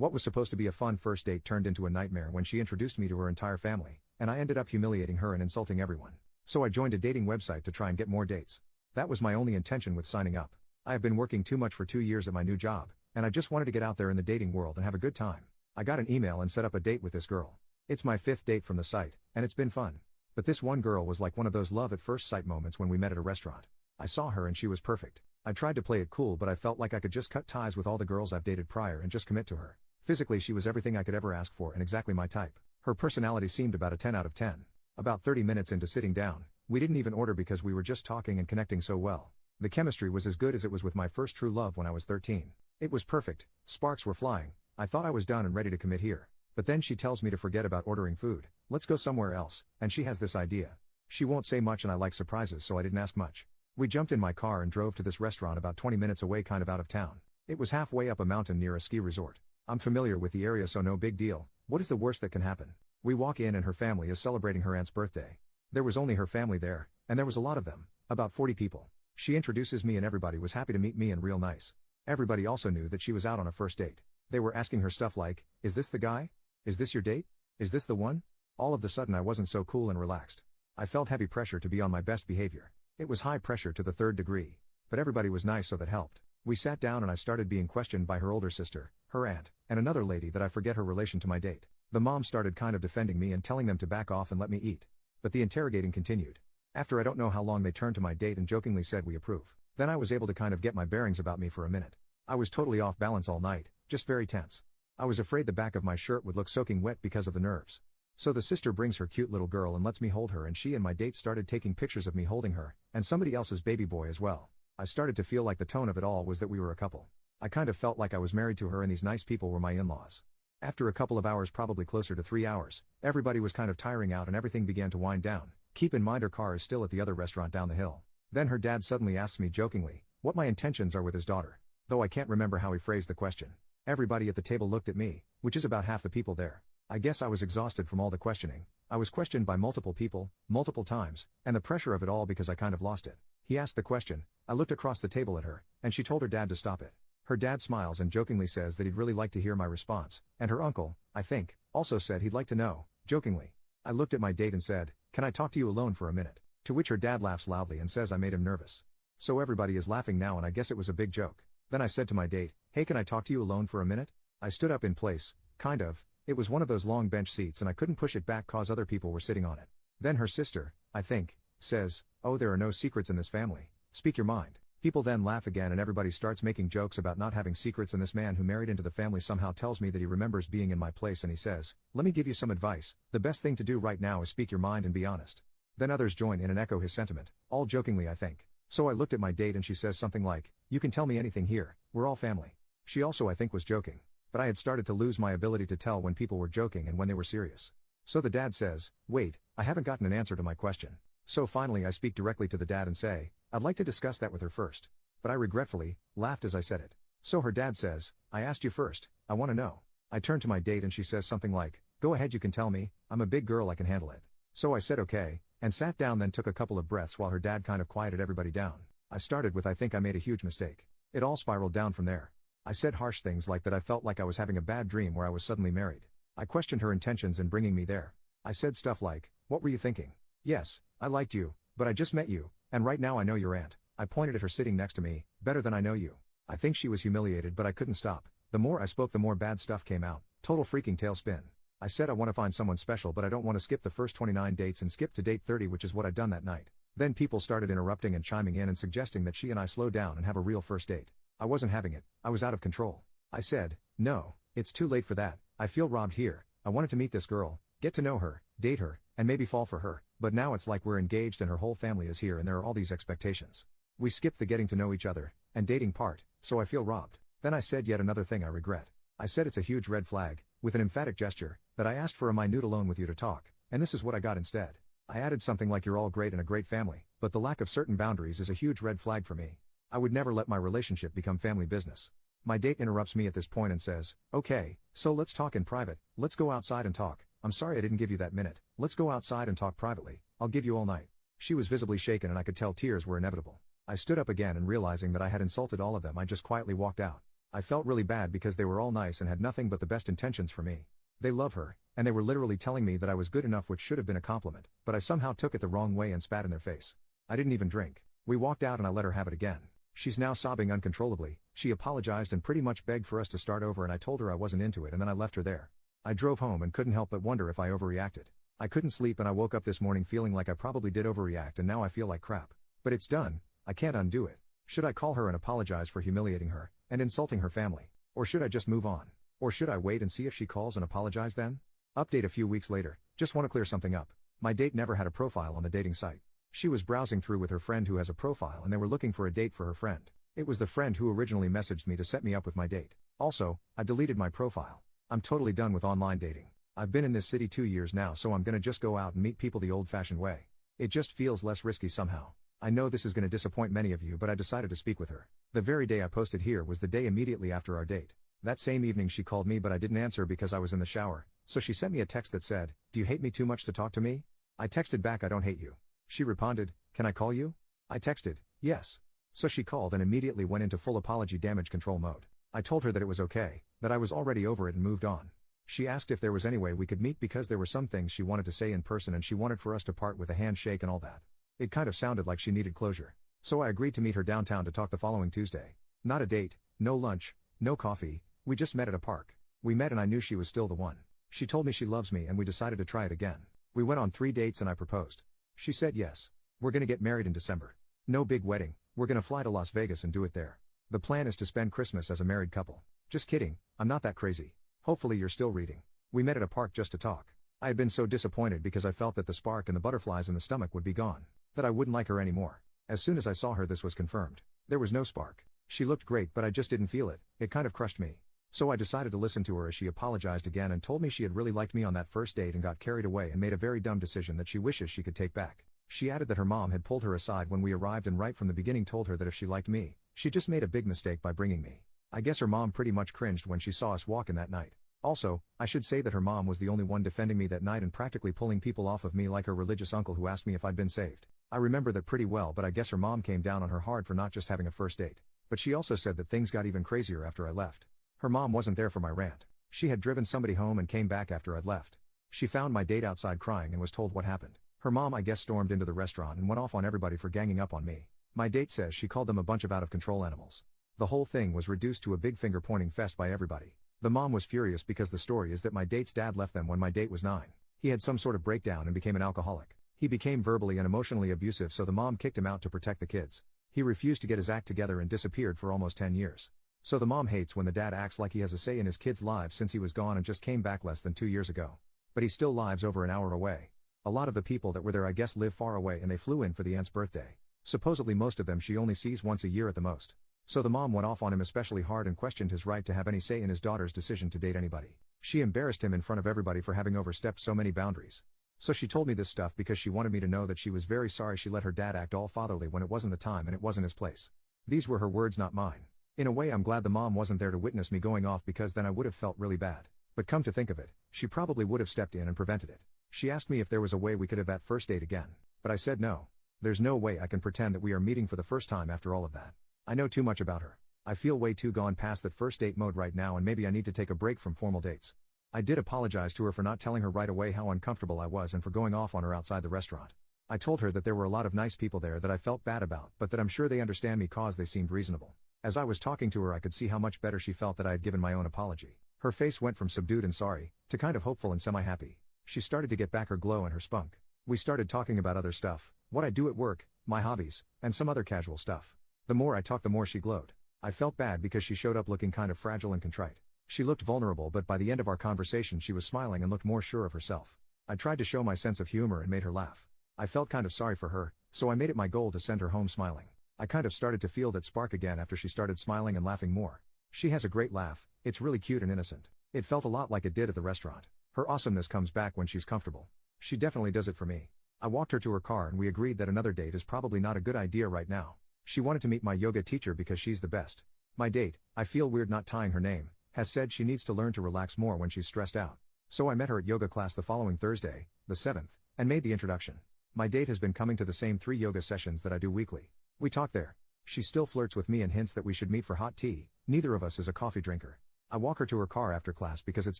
What was supposed to be a fun first date turned into a nightmare when she introduced me to her entire family, and I ended up humiliating her and insulting everyone. So I joined a dating website to try and get more dates. That was my only intention with signing up. I have been working too much for 2 years at my new job, and I just wanted to get out there in the dating world and have a good time. I got an email and set up a date with this girl. It's my 5th date from the site, and it's been fun. But this one girl was like one of those love at first sight moments when we met at a restaurant. I saw her and she was perfect. I tried to play it cool, but I felt like I could just cut ties with all the girls I've dated prior and just commit to her. Physically, she was everything I could ever ask for and exactly my type. Her personality seemed about a 10 out of 10. About 30 minutes into sitting down, we didn't even order because we were just talking and connecting so well. The chemistry was as good as it was with my first true love when I was 13. It was perfect, sparks were flying. I thought I was done and ready to commit here. But then she tells me to forget about ordering food, let's go somewhere else, and she has this idea. She won't say much and I like surprises, so I didn't ask much. We jumped in my car and drove to this restaurant about 20 minutes away, kind of out of town. It was halfway up a mountain near a ski resort. I'm familiar with the area, so no big deal. What is the worst that can happen? We walk in and her family is celebrating her aunt's birthday. There was only her family there, and there was a lot of them, about 40 people. She introduces me and everybody was happy to meet me and real nice. Everybody also knew that she was out on a first date. They were asking her stuff like, is this the guy? Is this your date? Is this the one? All of the sudden I wasn't so cool and relaxed. I felt heavy pressure to be on my best behavior. It was high pressure to the 3rd degree. But everybody was nice, so that helped. We sat down and I started being questioned by her older sister, her aunt, and another lady that I forget her relation to my date. The mom started kind of defending me and telling them to back off and let me eat. But the interrogating continued. After I don't know how long, they turned to my date and jokingly said we approve. Then I was able to kind of get my bearings about me for a minute. I was totally off balance all night, just very tense. I was afraid the back of my shirt would look soaking wet because of the nerves. So the sister brings her cute little girl and lets me hold her, and she and my date started taking pictures of me holding her, and somebody else's baby boy as well. I started to feel like the tone of it all was that we were a couple. I kind of felt like I was married to her and these nice people were my in-laws. After a couple of hours, probably closer to 3 hours, everybody was kind of tiring out and everything began to wind down. Keep in mind her car is still at the other restaurant down the hill. Then her dad suddenly asks me jokingly what my intentions are with his daughter. Though I can't remember how he phrased the question. Everybody at the table looked at me, which is about half the people there. I guess I was exhausted from all the questioning. I was questioned by multiple people, multiple times, and the pressure of it all because I kind of lost it. He asked the question, I looked across the table at her, and she told her dad to stop it. Her dad smiles and jokingly says that he'd really like to hear my response, and her uncle, I think, also said he'd like to know, jokingly. I looked at my date and said, can I talk to you alone for a minute? To which her dad laughs loudly and says I made him nervous. So everybody is laughing now and I guess it was a big joke. Then I said to my date, hey, can I talk to you alone for a minute? I stood up in place, kind of. It was one of those long bench seats and I couldn't push it back cause other people were sitting on it. Then her sister, I think, says, oh, there are no secrets in this family. Speak your mind. People then laugh again and everybody starts making jokes about not having secrets, and this man who married into the family somehow tells me that he remembers being in my place and he says, let me give you some advice. The best thing to do right now is speak your mind and be honest. Then others join in and echo his sentiment, all jokingly I think. So I looked at my date and she says something like, you can tell me anything here, we're all family. She also I think was joking. But I had started to lose my ability to tell when people were joking and when they were serious. So the dad says, wait, I haven't gotten an answer to my question. So finally I speak directly to the dad and say, I'd like to discuss that with her first. But I regretfully laughed as I said it. So her dad says, I asked you first, I want to know. I turn to my date and she says something like, go ahead, you can tell me, I'm a big girl, I can handle it. So I said okay, and sat down, then took a couple of breaths while her dad kind of quieted everybody down. I started with I think I made a huge mistake. It all spiraled down from there. I said harsh things like that I felt like I was having a bad dream where I was suddenly married. I questioned her intentions in bringing me there. I said stuff like, what were you thinking? Yes, I liked you, but I just met you, and right now I know your aunt. I pointed at her sitting next to me, better than I know you. I think she was humiliated, but I couldn't stop. The more I spoke, the more bad stuff came out. Total freaking tailspin. I said I want to find someone special, but I don't want to skip the first 29 dates and skip to date 30, which is what I'd done that night. Then people started interrupting and chiming in and suggesting that she and I slow down and have a real first date. I wasn't having it. I was out of control. I said, no, it's too late for that. I feel robbed here. I wanted to meet this girl, get to know her, date her, and maybe fall for her, but now it's like we're engaged and her whole family is here and there are all these expectations. We skipped the getting to know each other and dating part, so I feel robbed. Then I said yet another thing I regret. I said it's a huge red flag, with an emphatic gesture, that I asked for a minute alone with you to talk, and this is what I got instead. I added something like you're all great and a great family, but the lack of certain boundaries is a huge red flag for me. I would never let my relationship become family business. My date interrupts me at this point and says, okay, so let's talk in private, let's go outside and talk. I'm sorry I didn't give you that minute, let's go outside and talk privately, I'll give you all night. She was visibly shaken and I could tell tears were inevitable. I stood up again and realizing that I had insulted all of them, I just quietly walked out. I felt really bad because they were all nice and had nothing but the best intentions for me. They love her, and they were literally telling me that I was good enough, which should have been a compliment, but I somehow took it the wrong way and spat in their face. I didn't even drink. We walked out and I let her have it again. She's now sobbing uncontrollably. She apologized and pretty much begged for us to start over, and I told her I wasn't into it, and then I left her there. I drove home and couldn't help but wonder if I overreacted. I couldn't sleep and I woke up this morning feeling like I probably did overreact, and now I feel like crap. But it's done. I can't undo it. Should I call her and apologize for humiliating her and insulting her family? Or should I just move on? Or should I wait and see if she calls and apologize then? Update a few weeks later. Just want to clear something up. My date never had a profile on the dating site. She was browsing through with her friend who has a profile, and they were looking for a date for her friend. It was the friend who originally messaged me to set me up with my date. Also, I deleted my profile. I'm totally done with online dating. I've been in this city 2 years now, so I'm gonna just go out and meet people the old-fashioned way. It just feels less risky somehow. I know this is gonna disappoint many of you, but I decided to speak with her. The very day I posted here was the day immediately after our date. That same evening she called me, but I didn't answer because I was in the shower, so she sent me a text that said, "Do you hate me too much to talk to me?" I texted back, "I don't hate you." She responded, "Can I call you?" I texted, "Yes." So she called and immediately went into full apology damage control mode. I told her that it was okay, that I was already over it and moved on. She asked if there was any way we could meet because there were some things she wanted to say in person and she wanted for us to part with a handshake and all that. It kind of sounded like she needed closure. So I agreed to meet her downtown to talk the following Tuesday. Not a date, no lunch, no coffee, we just met at a park. We met and I knew she was still the one. She told me she loves me and we decided to try it again. We went on 3 dates and I proposed. She said yes. We're gonna get married in December. No big wedding, we're gonna fly to Las Vegas and do it there. The plan is to spend Christmas as a married couple. Just kidding, I'm not that crazy. Hopefully you're still reading. We met at a park just to talk. I had been so disappointed because I felt that the spark and the butterflies in the stomach would be gone. That I wouldn't like her anymore. As soon as I saw her, this was confirmed. There was no spark. She looked great, but I just didn't feel it. It kind of crushed me. So I decided to listen to her as she apologized again and told me she had really liked me on that first date and got carried away and made a very dumb decision that she wishes she could take back. She added that her mom had pulled her aside when we arrived and right from the beginning told her that if she liked me, she just made a big mistake by bringing me. I guess her mom pretty much cringed when she saw us walk in that night. Also, I should say that her mom was the only one defending me that night and practically pulling people off of me like her religious uncle who asked me if I'd been saved. I remember that pretty well, but I guess her mom came down on her hard for not just having a first date. But she also said that things got even crazier after I left. Her mom wasn't there for my rant. She had driven somebody home and came back after I'd left. She found my date outside crying and was told what happened. Her mom, I guess, stormed into the restaurant and went off on everybody for ganging up on me. My date says she called them a bunch of out-of-control animals. The whole thing was reduced to a big finger-pointing fest by everybody. The mom was furious because the story is that my date's dad left them when my date was 9. He had some sort of breakdown and became an alcoholic. He became verbally and emotionally abusive, so the mom kicked him out to protect the kids. He refused to get his act together and disappeared for almost 10 years. So the mom hates when the dad acts like he has a say in his kids' lives since he was gone and just came back less than 2 years ago. But he still lives over an hour away. A lot of the people that were there I guess live far away and they flew in for the aunt's birthday. Supposedly most of them she only sees once a year at the most. So the mom went off on him especially hard and questioned his right to have any say in his daughter's decision to date anybody. She embarrassed him in front of everybody for having overstepped so many boundaries. So she told me this stuff because she wanted me to know that she was very sorry she let her dad act all fatherly when it wasn't the time and it wasn't his place. These were her words, not mine. In a way I'm glad the mom wasn't there to witness me going off because then I would have felt really bad. But come to think of it, she probably would have stepped in and prevented it. She asked me if there was a way we could have that first date again, but I said no. There's no way I can pretend that we are meeting for the first time after all of that. I know too much about her. I feel way too gone past that first date mode right now and maybe I need to take a break from formal dates. I did apologize to her for not telling her right away how uncomfortable I was and for going off on her outside the restaurant. I told her that there were a lot of nice people there that I felt bad about, but that I'm sure they understand me cause they seemed reasonable. As I was talking to her I could see how much better she felt that I had given my own apology. Her face went from subdued and sorry, to kind of hopeful and semi-happy. She started to get back her glow and her spunk. We started talking about other stuff, what I do at work, my hobbies, and some other casual stuff. The more I talked the more she glowed. I felt bad because she showed up looking kind of fragile and contrite. She looked vulnerable, but by the end of our conversation she was smiling and looked more sure of herself. I tried to show my sense of humor and made her laugh. I felt kind of sorry for her, so I made it my goal to send her home smiling. I kind of started to feel that spark again after she started smiling and laughing more. She has a great laugh, it's really cute and innocent. It felt a lot like it did at the restaurant. Her awesomeness comes back when she's comfortable. She definitely does it for me. I walked her to her car and we agreed that another date is probably not a good idea right now. She wanted to meet my yoga teacher because she's the best. My date, I feel weird not tying her name, has said she needs to learn to relax more when she's stressed out. So I met her at yoga class the following Thursday, the 7th, and made the introduction. My date has been coming to the same 3 yoga sessions that I do weekly. We talk there. She still flirts with me and hints that we should meet for hot tea, Neither of us is a coffee drinker. I walk her to her car after class because it's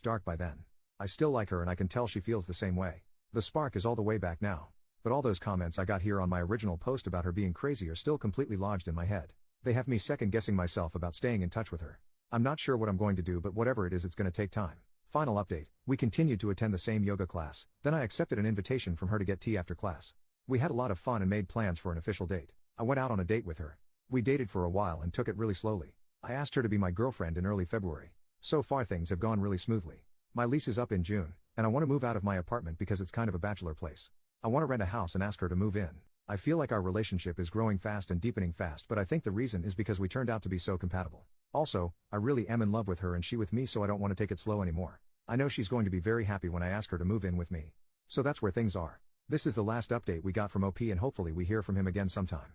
dark by then. I still like her and I can tell she feels the same way. The spark is all the way back now. But all those comments I got here on my original post about her being crazy are still completely lodged in my head. They have me second guessing myself about staying in touch with her. I'm not sure what I'm going to do, but whatever it is, it's going to take time. Final update, we continued to attend the same yoga class, then I accepted an invitation from her to get tea after class. We had a lot of fun and made plans for an official date. I went out on a date with her. We dated for a while and took it really slowly. I asked her to be my girlfriend in early February. So far things have gone really smoothly. My lease is up in June, and I want to move out of my apartment because it's kind of a bachelor place. I want to rent a house and ask her to move in. I feel like our relationship is growing fast and deepening fast, but I think the reason is because we turned out to be so compatible. Also, I really am in love with her and she with me, so I don't want to take it slow anymore. I know she's going to be very happy when I ask her to move in with me. So that's where things are. This is the last update we got from OP and hopefully we hear from him again sometime.